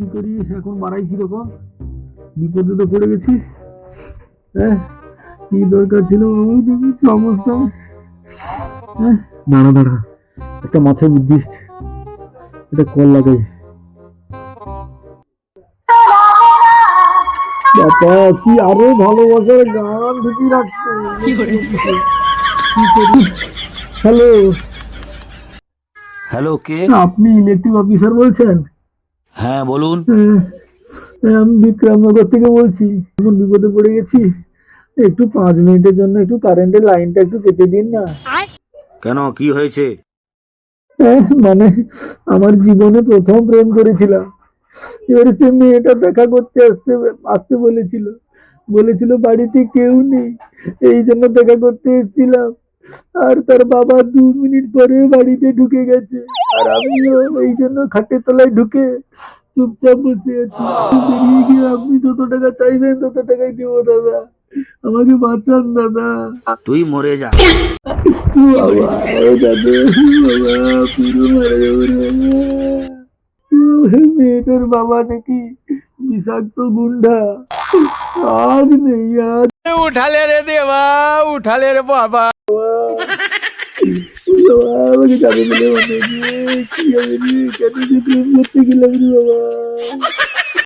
কি করি এখন, বাড়াই কিরকম? বিপদে তো পড়ে গেছি। হ্যাঁ, কি দরকার ছিল সমস্যা? হ্যাঁ, দাঁড়া দাঁড়া, একটা মাথায় বুদ্ধি এসছে, এটা কল লাগাই। বাবা, কি আরো ভালোবাসার গান ঢুকিয়ে রাখছে। কি করি? হ্যালো, হ্যালো, কে? আপনি ইলেকট্রিক অফিসার বলছেন? হ্যাঁ, বলুন। হ্যাঁ, আমি বিক্রমনগর থেকে বলছি। এখন বিপদে পড়ে গেছি, একটু 5 মিনিটের জন্য একটু কারেন্টের লাইনটা একটু কেটে দিন না। কেন, কি হয়েছে? মানে আমার জীবনে প্রথম প্রেম করেছিলাম। এবারে সে মেয়েটা দেখা করতে আসতে বলেছিল, বলেছিল বাড়িতে কেউ নেই, এই জন্য দেখা করতে এসেছিলাম। আর তার বাবা 2 মিনিট পরে বাড়িতে ঢুকে গেছে, আর আমিও এই জন্য খাটের তলায় ঢুকে চুপচাপ বসে আছি। বেরিয়ে গিয়ে আপনি যত টাকা চাইবেন তত টাকাই দেবো দাদা, আমাকে বাঁচান দাদা। তুই মরে যা। বাবা, ও দাদু, বাবা, পুরো মারা যাবো রে বাবা। মেয়েটার বাবা নাকি বিষাক্ত গুন্ডা, আজ নেই আজ। उठाले रे देवा, उठाले रे बाबा। বাবা, আমাকে যাবে বলে মনে নেই, কি হবে রে, কেন যে প্রেম করতে গেলাম রে বাবা।